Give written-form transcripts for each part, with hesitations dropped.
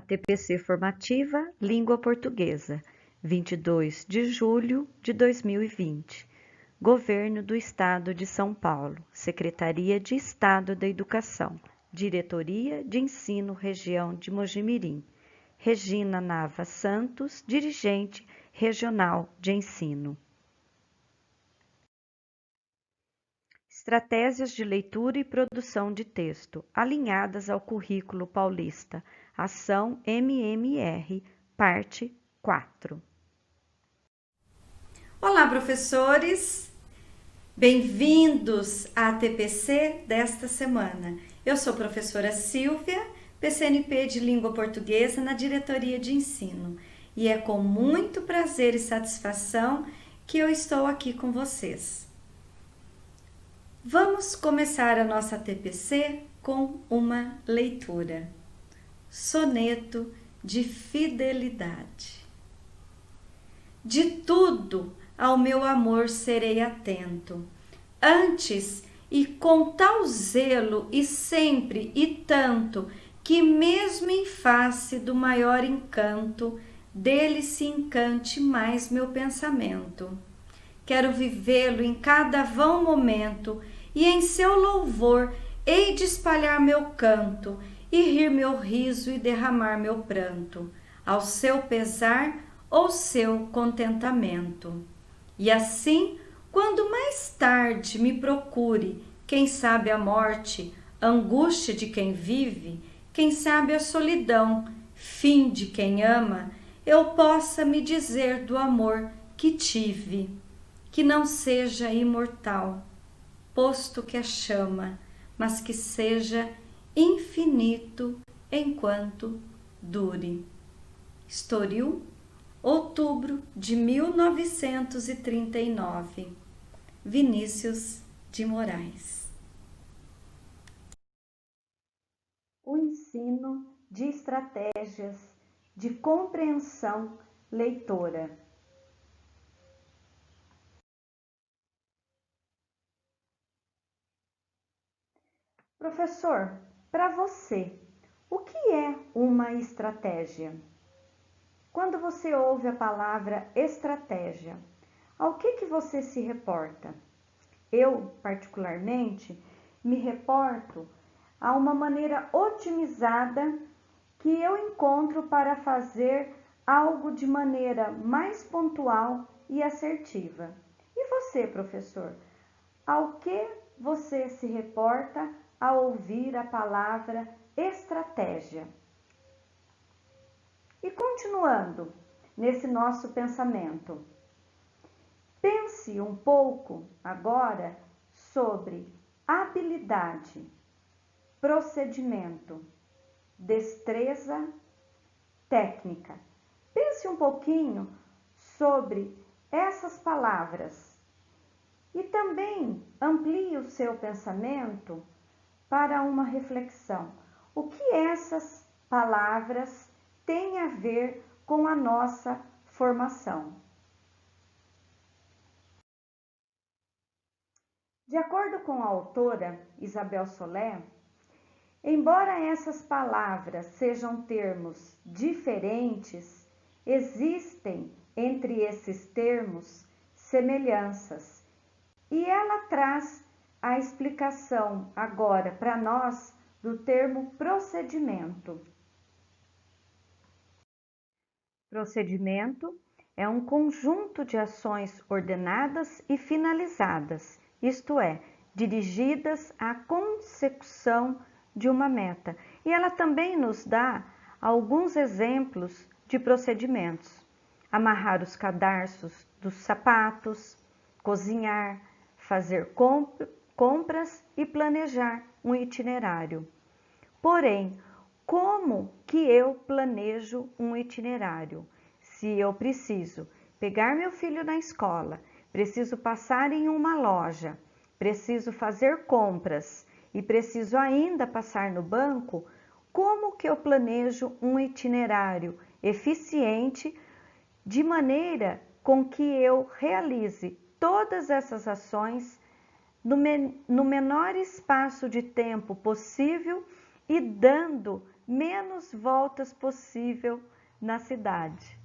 TPC formativa Língua Portuguesa, 22 de julho de 2020. Governo do Estado de São Paulo, Secretaria de Estado da Educação, Diretoria de Ensino Região de Mojimirim. Regina Nava Santos, dirigente regional de ensino. Estratégias de leitura e produção de texto, alinhadas ao currículo paulista. Ação MMR, parte 4. Olá, professores! Bem-vindos à TPC desta semana. Eu sou a professora Silvia, PCNP de Língua Portuguesa na Diretoria de Ensino. E é com muito prazer e satisfação que eu estou aqui com vocês. Vamos começar a nossa TPC com uma leitura. Soneto de fidelidade. De tudo ao meu amor serei atento, antes e com tal zelo e sempre e tanto, que mesmo em face do maior encanto, dele se encante mais meu pensamento. Quero vivê-lo em cada vão momento, e em seu louvor hei de espalhar meu canto, e rir meu riso e derramar meu pranto, ao seu pesar ou seu contentamento. E assim, quando mais tarde me procure, quem sabe a morte, angústia de quem vive, quem sabe a solidão, fim de quem ama, eu possa me dizer do amor que tive, que não seja imortal, posto que a chama, mas que seja infinito enquanto dure. Estoril, outubro de 1939. Vinícius de Moraes. O ensino de estratégias de compreensão leitora. Professor, para você, o que é uma estratégia? Quando você ouve a palavra estratégia, ao que você se reporta? Eu, particularmente, me reporto a uma maneira otimizada que eu encontro para fazer algo de maneira mais pontual e assertiva. E você, professor, ao que você se reporta ao ouvir a palavra estratégia? E continuando nesse nosso pensamento, pense um pouco agora sobre habilidade, procedimento, destreza, técnica. Pense um pouquinho sobre essas palavras e também amplie o seu pensamento para uma reflexão. O que essas palavras têm a ver com a nossa formação? De acordo com a autora Isabel Solé, embora essas palavras sejam termos diferentes, existem entre esses termos semelhanças, e ela traz a explicação agora para nós do termo procedimento. Procedimento é um conjunto de ações ordenadas e finalizadas, isto é, dirigidas à consecução de uma meta. E ela também nos dá alguns exemplos de procedimentos: amarrar os cadarços dos sapatos, cozinhar, fazer compras e planejar um itinerário. Porém, como que eu planejo um itinerário? Se eu preciso pegar meu filho na escola, preciso passar em uma loja, preciso fazer compras e preciso ainda passar no banco, como que eu planejo um itinerário eficiente de maneira com que eu realize todas essas ações no menor espaço de tempo possível e dando menos voltas possível na cidade.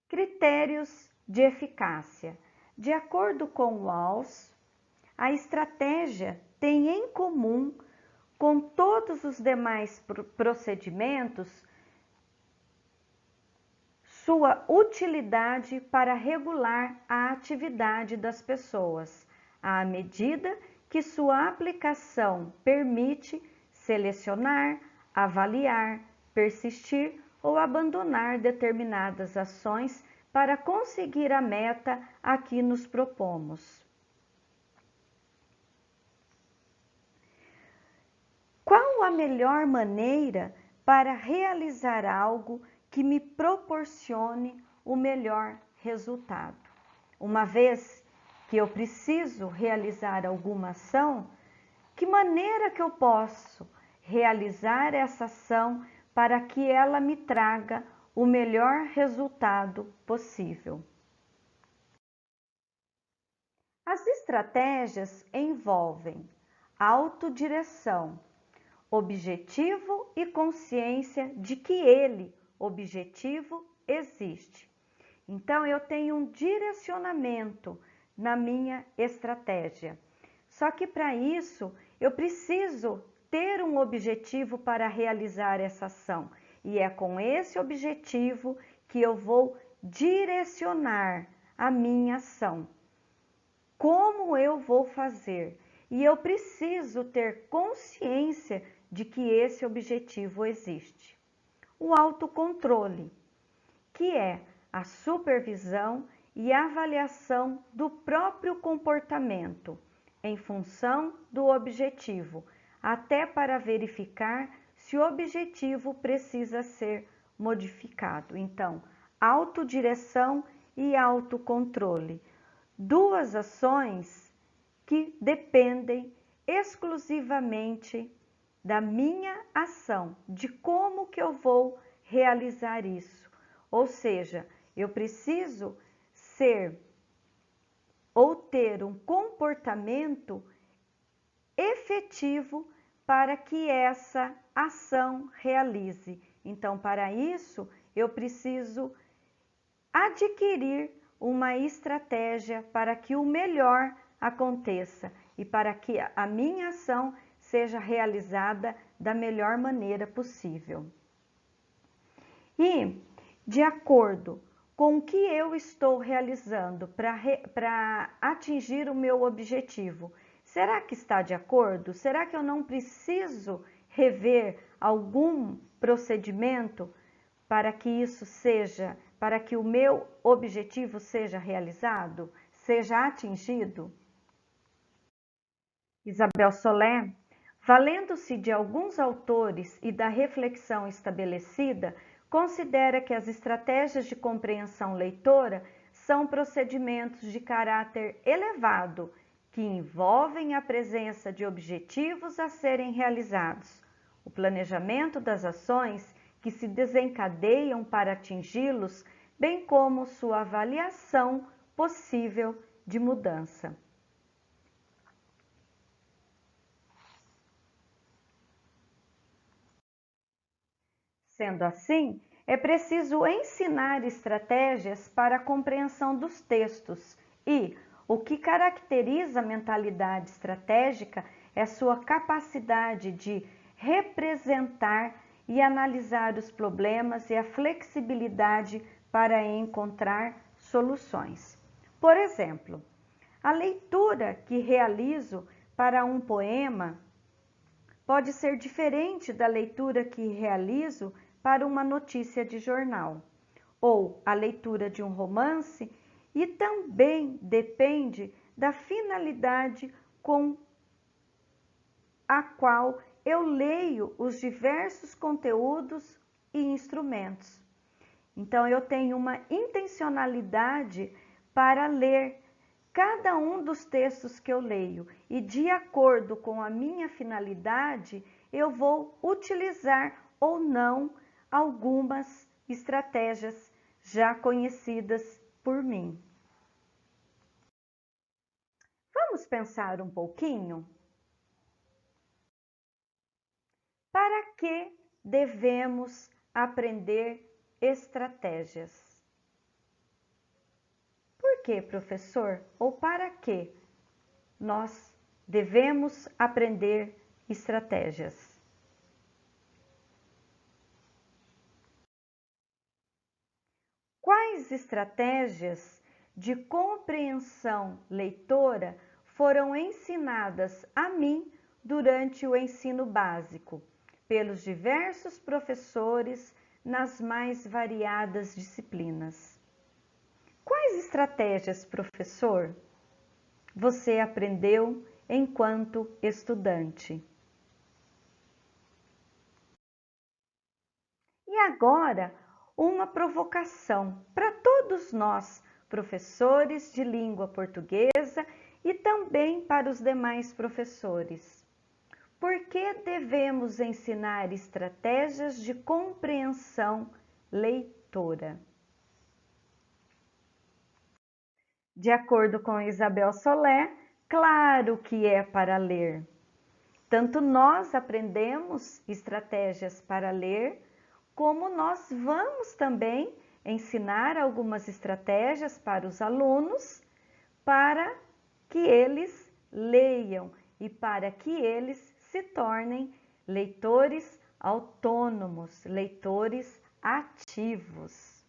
Critérios de eficácia. De acordo com Walls, a estratégia tem em comum com todos os demais procedimentos sua utilidade para regular a atividade das pessoas, à medida que sua aplicação permite selecionar, avaliar, persistir ou abandonar determinadas ações para conseguir a meta a que nos propomos. Qual a melhor maneira para realizar algo que me proporcione o melhor resultado? Uma vez que eu preciso realizar alguma ação, que maneira que eu posso realizar essa ação para que ela me traga o melhor resultado possível? As estratégias envolvem autodireção, objetivo e consciência de que ele, objetivo, existe. Então, eu tenho um direcionamento na minha estratégia. Só que para isso, eu preciso ter um objetivo para realizar essa ação. E é com esse objetivo que eu vou direcionar a minha ação. Como eu vou fazer? E eu preciso ter consciência de que esse objetivo existe. O autocontrole, que é a supervisão e avaliação do próprio comportamento em função do objetivo, até para verificar se o objetivo precisa ser modificado. Então, autodireção e autocontrole, duas ações que dependem exclusivamente da minha ação, de como que eu vou realizar isso. Ou seja, eu preciso ser ou ter um comportamento efetivo para que essa ação realize. Então, para isso, eu preciso adquirir uma estratégia para que o melhor aconteça e para que a minha ação seja realizada da melhor maneira possível. E, de acordo com o que eu estou realizando para atingir o meu objetivo, será que está de acordo? Será que eu não preciso rever algum procedimento para que isso seja, para que o meu objetivo seja realizado, seja atingido? Isabel Solé, valendo-se de alguns autores e da reflexão estabelecida, considera que as estratégias de compreensão leitora são procedimentos de caráter elevado que envolvem a presença de objetivos a serem realizados, o planejamento das ações que se desencadeiam para atingi-los, bem como sua avaliação possível de mudança. Sendo assim, é preciso ensinar estratégias para a compreensão dos textos e o que caracteriza a mentalidade estratégica é sua capacidade de representar e analisar os problemas e a flexibilidade para encontrar soluções. Por exemplo, a leitura que realizo para um poema pode ser diferente da leitura que realizo para uma notícia de jornal, ou a leitura de um romance, e também depende da finalidade com a qual eu leio os diversos conteúdos e instrumentos. Então, eu tenho uma intencionalidade para ler cada um dos textos que eu leio e, de acordo com a minha finalidade, eu vou utilizar ou não algumas estratégias já conhecidas por mim. Vamos pensar um pouquinho? Para que devemos aprender estratégias? Por que, professor? Ou para que nós devemos aprender estratégias? Quais estratégias de compreensão leitora foram ensinadas a mim durante o ensino básico, pelos diversos professores nas mais variadas disciplinas? Quais estratégias, professor, você aprendeu enquanto estudante? E agora, uma provocação para todos nós, professores de língua portuguesa e também para os demais professores. Por que devemos ensinar estratégias de compreensão leitora? De acordo com Isabel Solé, claro que é para ler. Tanto nós aprendemos estratégias para ler, como nós vamos também ensinar algumas estratégias para os alunos para que eles leiam e para que eles se tornem leitores autônomos, leitores ativos.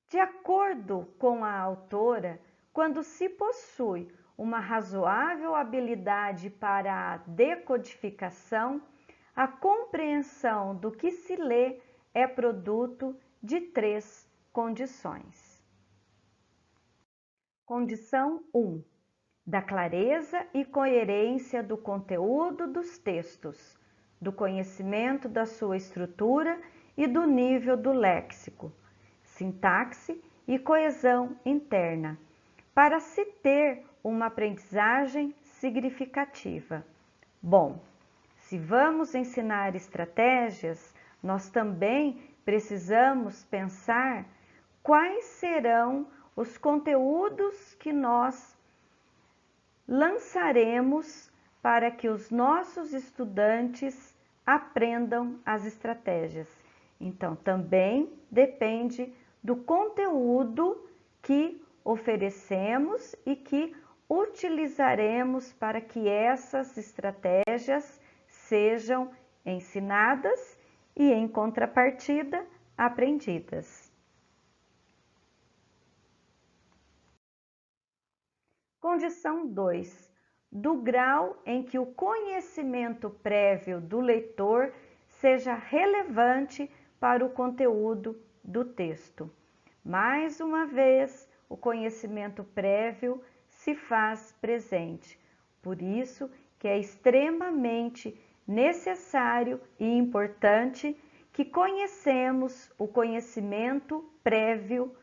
De acordo com a autora, quando se possui uma razoável habilidade para a decodificação, a compreensão do que se lê é produto de 3 condições. Condição 1. Da clareza e coerência do conteúdo dos textos, do conhecimento da sua estrutura e do nível do léxico, sintaxe e coesão interna, para se ter uma aprendizagem significativa. Bom, se vamos ensinar estratégias, nós também precisamos pensar quais serão os conteúdos que nós lançaremos para que os nossos estudantes aprendam as estratégias. Então, também depende do conteúdo que oferecemos e que utilizaremos para que essas estratégias sejam ensinadas e, em contrapartida, aprendidas. Condição 2. Do grau em que o conhecimento prévio do leitor seja relevante para o conteúdo do texto. Mais uma vez, o conhecimento prévio se faz presente. Por isso que é extremamente necessário e importante que conhecemos o conhecimento prévio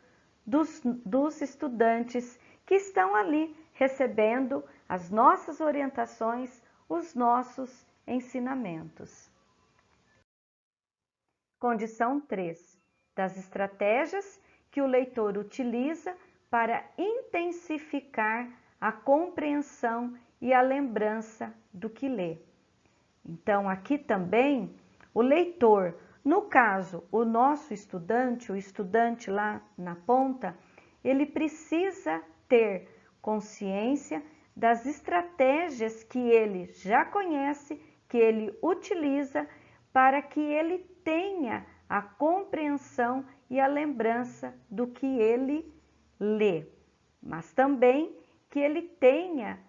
dos estudantes que estão ali recebendo as nossas orientações, os nossos ensinamentos. Condição 3. Das estratégias que o leitor utiliza para intensificar a compreensão e a lembrança do que lê. Então, aqui também, o leitor, no caso, o nosso estudante, o estudante lá na ponta, ele precisa ter consciência das estratégias que ele já conhece, que ele utiliza, para que ele tenha a compreensão e a lembrança do que ele lê, mas também que ele tenha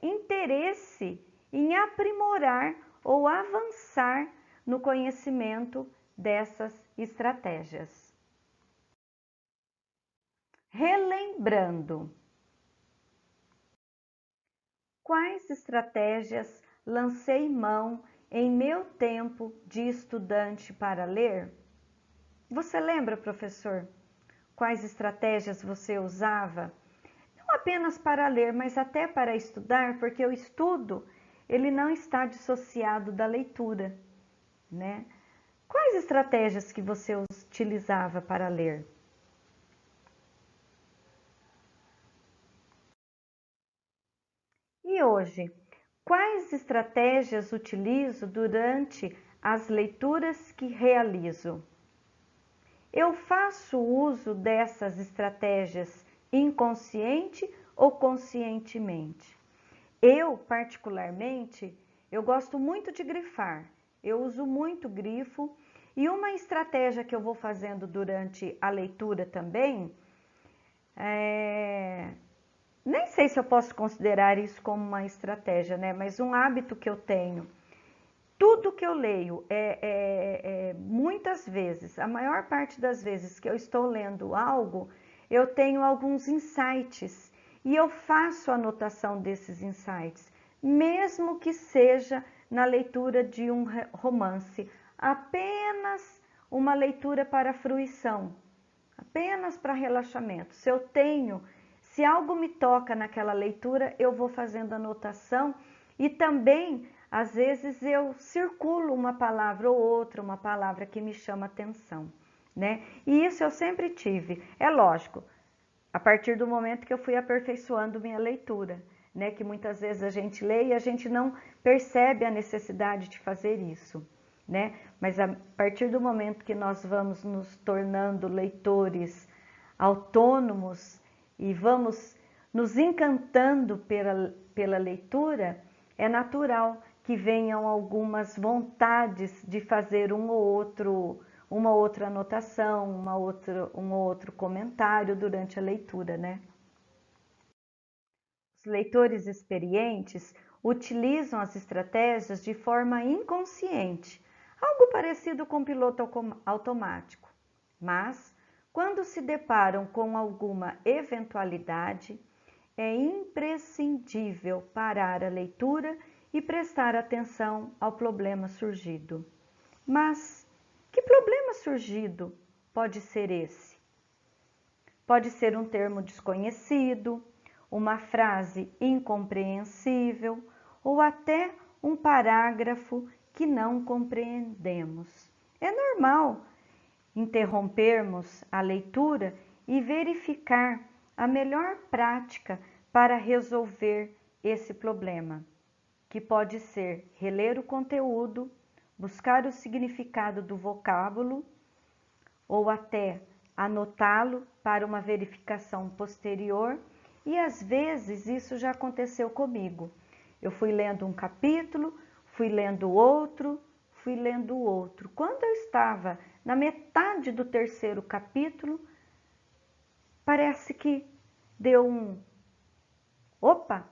interesse em aprimorar ou avançar no conhecimento dessas estratégias. Relembrando, quais estratégias lancei mão em meu tempo de estudante para ler? Você lembra, professor, quais estratégias você usava? Não apenas para ler, mas até para estudar, porque o estudo, ele não está dissociado da leitura, né? Quais estratégias que você utilizava para ler? E hoje, quais estratégias utilizo durante as leituras que realizo? Eu faço uso dessas estratégias inconsciente ou conscientemente? Eu, particularmente, eu gosto muito de grifar. Eu uso muito grifo e uma estratégia que eu vou fazendo durante a leitura também, nem sei se eu posso considerar isso como uma estratégia, né? Mas um hábito que eu tenho. Tudo que eu leio, muitas vezes, a maior parte das vezes que eu estou lendo algo, eu tenho alguns insights e eu faço anotação desses insights, mesmo que seja na leitura de um romance, apenas uma leitura para fruição, apenas para relaxamento. Se algo me toca naquela leitura, eu vou fazendo anotação e também às vezes eu circulo uma palavra ou outra, uma palavra que me chama atenção, né? E isso eu sempre tive. É lógico, a partir do momento que eu fui aperfeiçoando minha leitura, né? Que muitas vezes a gente lê e a gente não percebe a necessidade de fazer isso, né? Mas a partir do momento que nós vamos nos tornando leitores autônomos e vamos nos encantando pela leitura, é natural que venham algumas vontades de fazer uma outra anotação, um outro comentário durante a leitura, né? Os leitores experientes utilizam as estratégias de forma inconsciente, algo parecido com piloto automático, mas quando se deparam com alguma eventualidade, é imprescindível parar a leitura e prestar atenção ao problema surgido. Mas que problema surgido pode ser esse? Pode ser um termo desconhecido, uma frase incompreensível ou até um parágrafo que não compreendemos. É normal interrompermos a leitura e verificar a melhor prática para resolver esse problema, que pode ser reler o conteúdo, buscar o significado do vocábulo ou até anotá-lo para uma verificação posterior. E às vezes isso já aconteceu comigo. Eu fui lendo um capítulo, fui lendo outro, fui lendo outro. Quando eu estava na metade do terceiro capítulo, parece que deu um... Opa,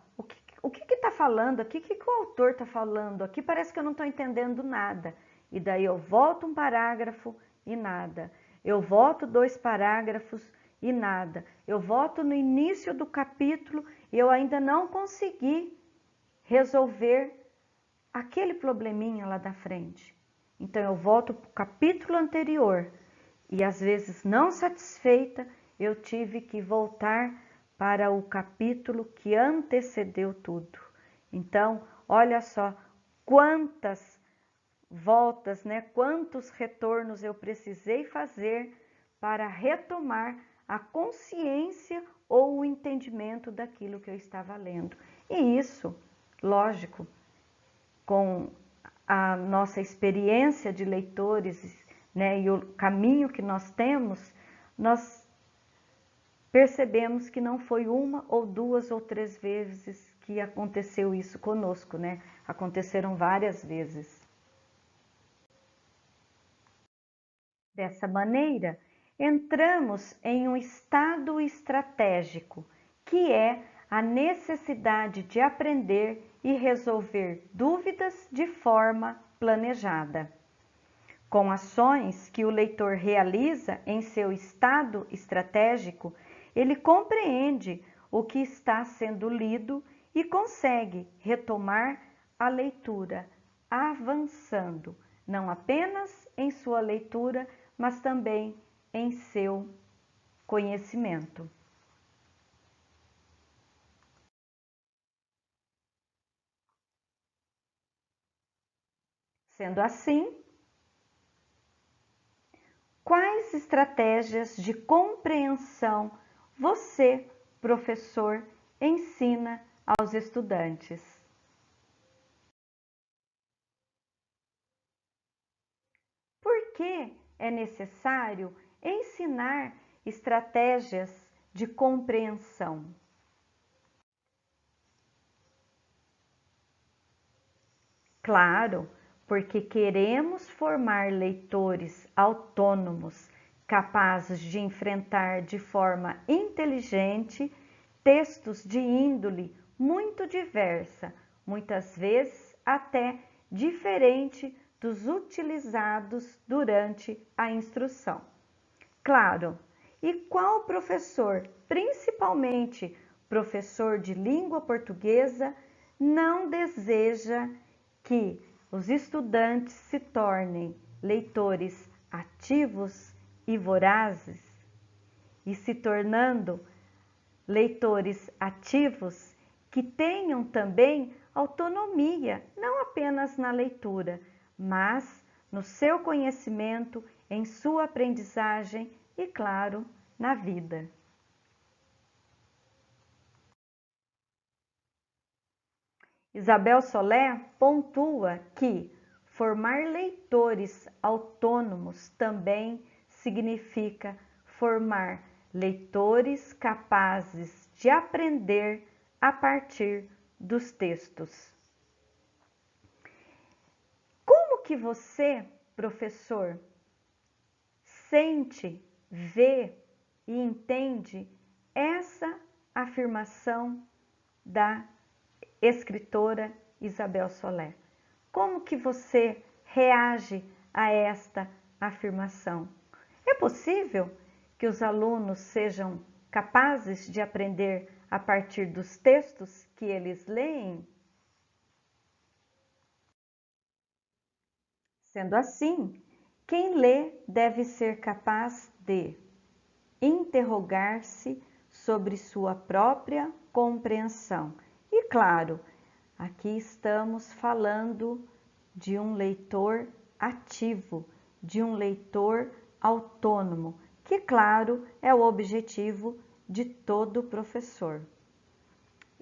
o que está falando aqui? O que o autor está falando aqui? Parece que eu não estou entendendo nada. E daí eu volto um parágrafo e nada. Eu volto 2 parágrafos e nada. Eu volto no início do capítulo e eu ainda não consegui resolver aquele probleminha lá da frente. Então eu volto para o capítulo anterior e às vezes não satisfeita, eu tive que voltar para o capítulo que antecedeu tudo. Então, olha só quantas voltas, né? Quantos retornos eu precisei fazer para retomar a consciência ou o entendimento daquilo que eu estava lendo. E isso, lógico, com a nossa experiência de leitores, né, e o caminho que nós temos, nós percebemos que não foi uma ou 2 ou 3 vezes que aconteceu isso conosco, né? Aconteceram várias vezes. Dessa maneira, entramos em um estado estratégico, que é a necessidade de aprender e resolver dúvidas de forma planejada. Com ações que o leitor realiza em seu estado estratégico, ele compreende o que está sendo lido e consegue retomar a leitura, avançando, não apenas em sua leitura, mas também em seu conhecimento. Sendo assim, quais estratégias de compreensão você, professor, ensina aos estudantes. Por que é necessário ensinar estratégias de compreensão? Claro, porque queremos formar leitores autônomos, capazes de enfrentar de forma inteligente textos de índole muito diversa, muitas vezes até diferente dos utilizados durante a instrução. Claro, e qual professor, principalmente professor de língua portuguesa, não deseja que os estudantes se tornem leitores ativos e vorazes? E se tornando leitores ativos que tenham também autonomia, não apenas na leitura, mas no seu conhecimento, em sua aprendizagem e, claro, na vida. Isabel Solé pontua que formar leitores autônomos também significa formar leitores capazes de aprender a partir dos textos. Como que você, professor, sente, vê e entende essa afirmação da escritora Isabel Solé? Como que você reage a esta afirmação? É possível que os alunos sejam capazes de aprender a partir dos textos que eles leem? Sendo assim, quem lê deve ser capaz de interrogar-se sobre sua própria compreensão. E claro, aqui estamos falando de um leitor ativo, de um leitor autônomo, que claro é o objetivo de todo professor.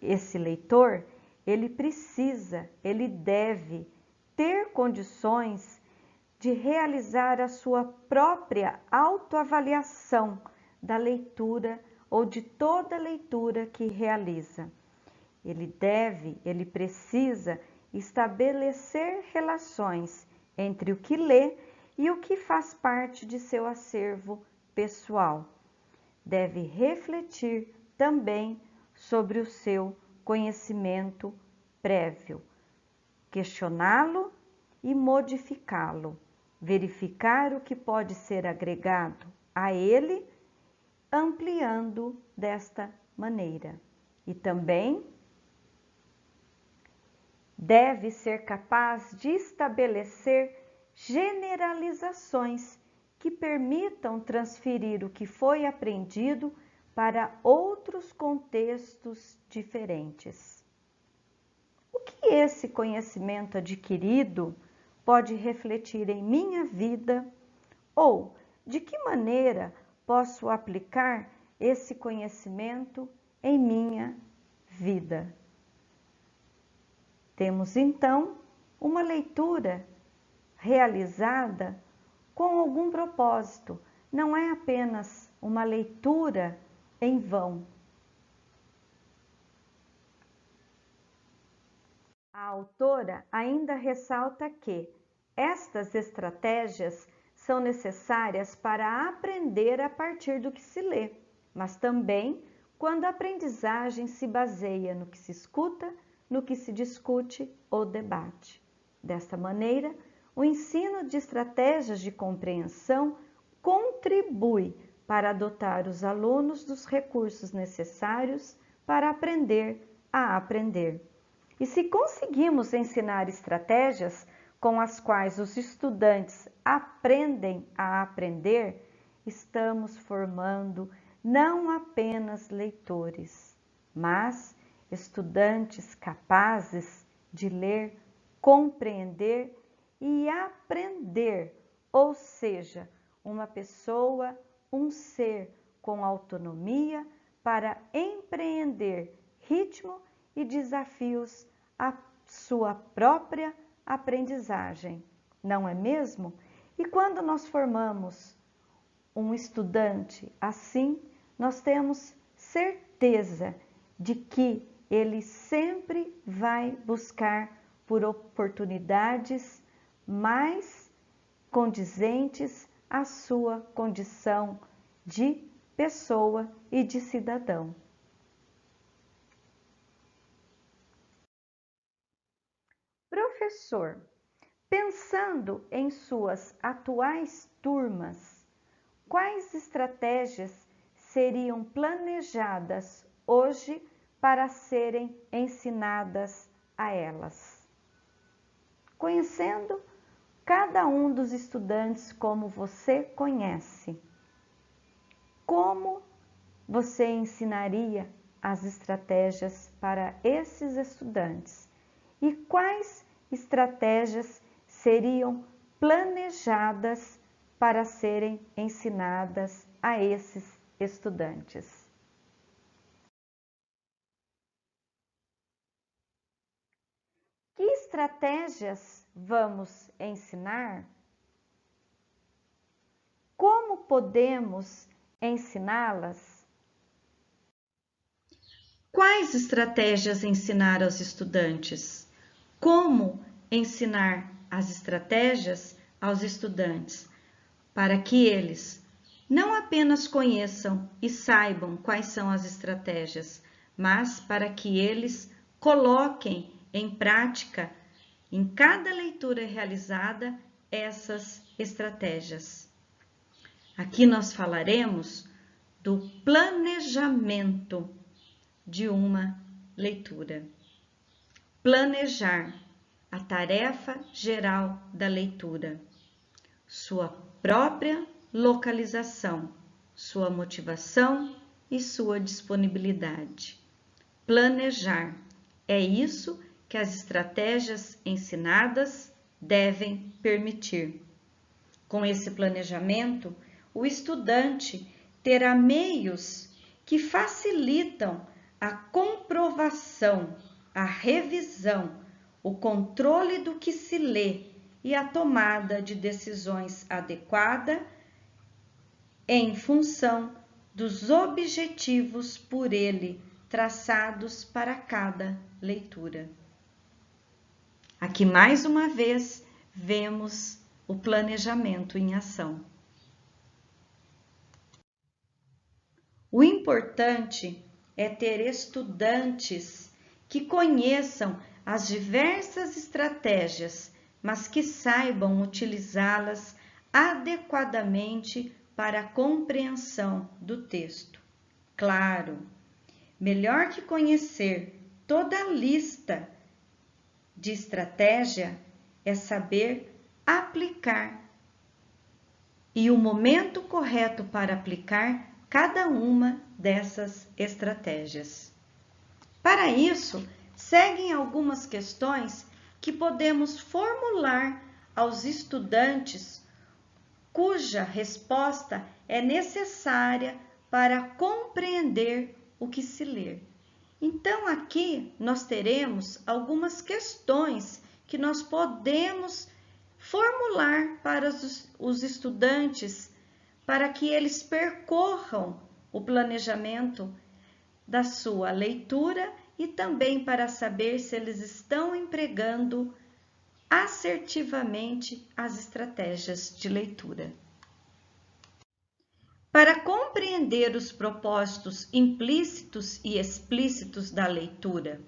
Esse leitor, ele precisa, ele deve ter condições de realizar a sua própria autoavaliação da leitura ou de toda leitura que realiza. Ele precisa estabelecer relações entre o que lê e o que faz parte de seu acervo pessoal. Deve refletir também sobre o seu conhecimento prévio, questioná-lo e modificá-lo, verificar o que pode ser agregado a ele, ampliando desta maneira. E também deve ser capaz de estabelecer generalizações que permitam transferir o que foi aprendido para outros contextos diferentes. O que esse conhecimento adquirido pode refletir em minha vida? Ou de que maneira posso aplicar esse conhecimento em minha vida? Temos então uma leitura realizada com algum propósito, não é apenas uma leitura em vão. A autora ainda ressalta que estas estratégias são necessárias para aprender a partir do que se lê, mas também quando a aprendizagem se baseia no que se escuta, no que se discute ou debate. Desta maneira, o ensino de estratégias de compreensão contribui para adotar os alunos dos recursos necessários para aprender a aprender. E se conseguimos ensinar estratégias com as quais os estudantes aprendem a aprender, estamos formando não apenas leitores, mas estudantes capazes de ler, compreender e aprender, ou seja, uma pessoa, um ser com autonomia para empreender ritmo e desafios à sua própria aprendizagem, não é mesmo? E quando nós formamos um estudante assim, nós temos certeza de que ele sempre vai buscar por oportunidades mais condizentes à sua condição de pessoa e de cidadão. Professor, pensando em suas atuais turmas, quais estratégias seriam planejadas hoje para serem ensinadas a elas? Conhecendo cada um dos estudantes como você conhece, como você ensinaria as estratégias para esses estudantes? E quais estratégias seriam planejadas para serem ensinadas a esses estudantes? Que estratégias vamos ensinar? Como podemos ensiná-las? Quais estratégias ensinar aos estudantes? Como ensinar as estratégias aos estudantes para que eles não apenas conheçam e saibam quais são as estratégias, mas para que eles coloquem em prática, em cada leitura realizada, essas estratégias. Aqui nós falaremos do planejamento de uma leitura. Planejar a tarefa geral da leitura, sua própria localização, sua motivação e sua disponibilidade. Planejar é isso que as estratégias ensinadas devem permitir. Com esse planejamento, o estudante terá meios que facilitam a comprovação, a revisão, o controle do que se lê e a tomada de decisões adequada em função dos objetivos por ele traçados para cada leitura. Aqui mais uma vez vemos o planejamento em ação. O importante é ter estudantes que conheçam as diversas estratégias, mas que saibam utilizá-las adequadamente para a compreensão do texto. Claro, melhor que conhecer toda a lista de estratégia é saber aplicar e o momento correto para aplicar cada uma dessas estratégias. Para isso, seguem algumas questões que podemos formular aos estudantes, cuja resposta é necessária para compreender o que se lê. Então, aqui nós teremos algumas questões que nós podemos formular para os estudantes, para que eles percorram o planejamento da sua leitura e também para saber se eles estão empregando assertivamente as estratégias de leitura. Para compreender os propósitos implícitos e explícitos da leitura,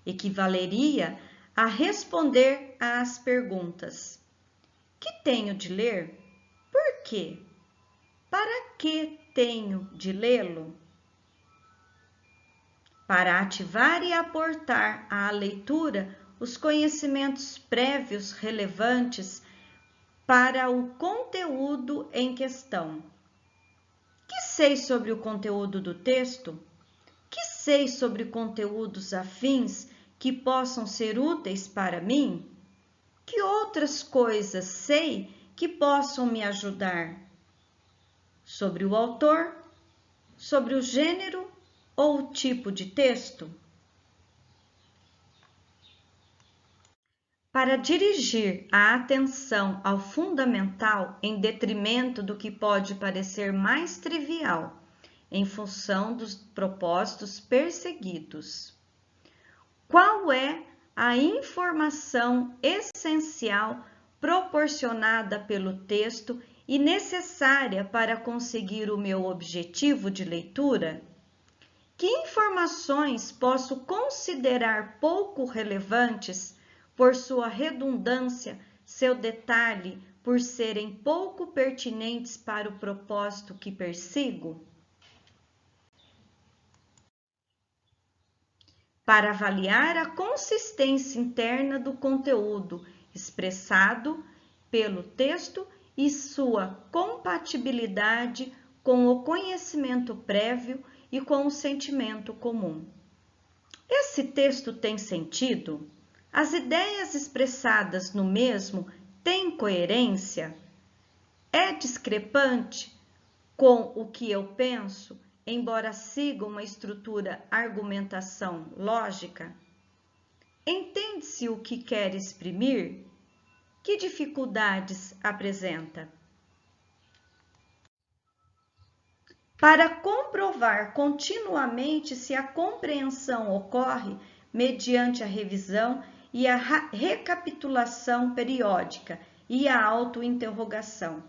equivaleria a responder às perguntas: que tenho de ler? Por quê? Para que tenho de lê-lo? Para ativar e aportar à leitura os conhecimentos prévios relevantes para o conteúdo em questão. Que sei sobre o conteúdo do texto? Que sei sobre conteúdos afins que possam ser úteis para mim? Que outras coisas sei que possam me ajudar? Sobre o autor, sobre o gênero ou o tipo de texto? Para dirigir a atenção ao fundamental em detrimento do que pode parecer mais trivial, em função dos propósitos perseguidos. Qual é a informação essencial proporcionada pelo texto e necessária para conseguir o meu objetivo de leitura? Que informações posso considerar pouco relevantes por sua redundância, seu detalhe, por serem pouco pertinentes para o propósito que persigo? Para avaliar a consistência interna do conteúdo expressado pelo texto e sua compatibilidade com o conhecimento prévio e com o sentimento comum. Esse texto tem sentido? As ideias expressadas no mesmo têm coerência? É discrepante com o que eu penso, embora siga uma estrutura argumentação lógica? Entende-se o que quer exprimir? Que dificuldades apresenta? Para comprovar continuamente se a compreensão ocorre mediante a revisão e a recapitulação periódica e a autointerrogação. O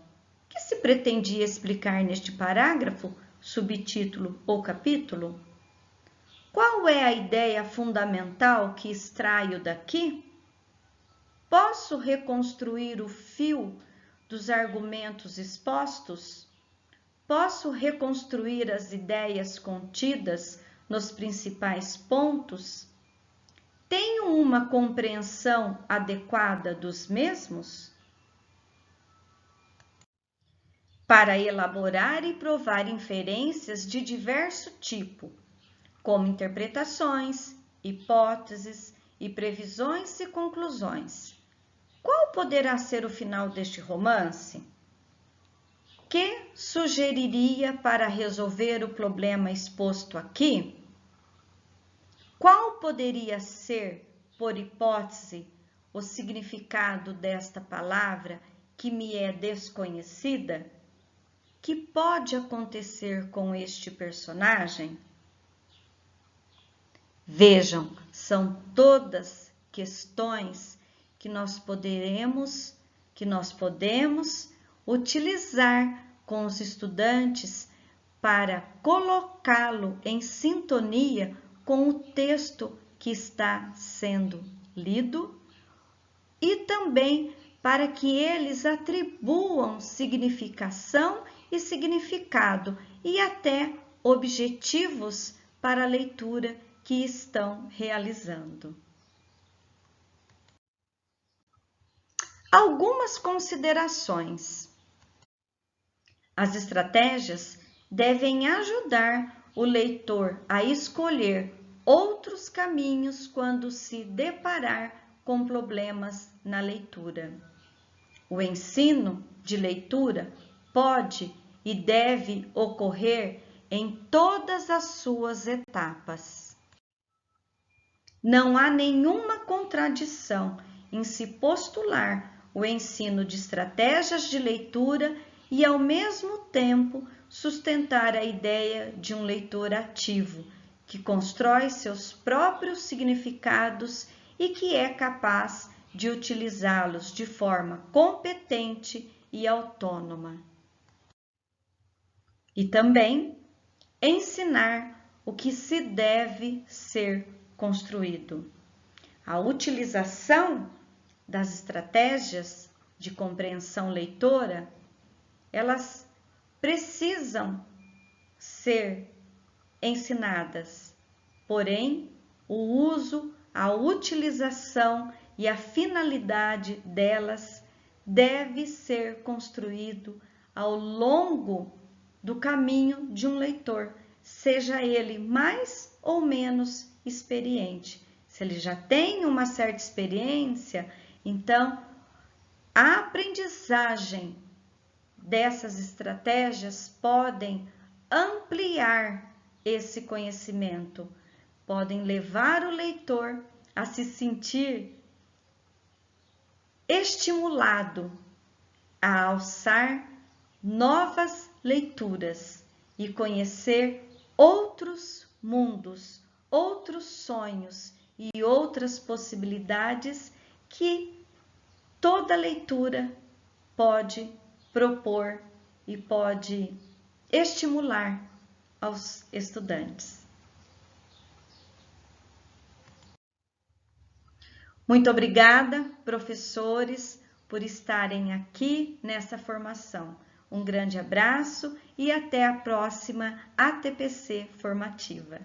que se pretendia explicar neste parágrafo, subtítulo ou capítulo? Qual é a ideia fundamental que extraio daqui? Posso reconstruir o fio dos argumentos expostos? Posso reconstruir as ideias contidas nos principais pontos? Tenho uma compreensão adequada dos mesmos? Para elaborar e provar inferências de diverso tipo, como interpretações, hipóteses e previsões e conclusões. Qual poderá ser o final deste romance? Que sugeriria para resolver o problema exposto aqui? Qual poderia ser, por hipótese, o significado desta palavra que me é desconhecida? Que pode acontecer com este personagem? Vejam, são todas questões que nós podemos utilizar com os estudantes para colocá-lo em sintonia com o texto que está sendo lido e também para que eles atribuam significação e significado e até objetivos para a leitura que estão realizando. Algumas considerações. As estratégias devem ajudar o leitor a escolher outros caminhos quando se deparar com problemas na leitura. O ensino de leitura pode e deve ocorrer em todas as suas etapas. Não há nenhuma contradição em se postular o ensino de estratégias de leitura e, ao mesmo tempo, sustentar a ideia de um leitor ativo, que constrói seus próprios significados e que é capaz de utilizá-los de forma competente e autônoma. E também ensinar o que se deve ser construído. A utilização das estratégias de compreensão leitora, elas precisam ser ensinadas, porém, o uso, a utilização e a finalidade delas deve ser construído ao longo do caminho de um leitor, seja ele mais ou menos experiente. Se ele já tem uma certa experiência, então a aprendizagem dessas estratégias podem ampliar esse conhecimento, podem levar o leitor a se sentir estimulado a alçar novas leituras e conhecer outros mundos, outros sonhos e outras possibilidades que toda leitura pode propor e pode estimular aos estudantes. Muito obrigada, professores, por estarem aqui nessa formação. Um grande abraço e até a próxima ATPC formativa.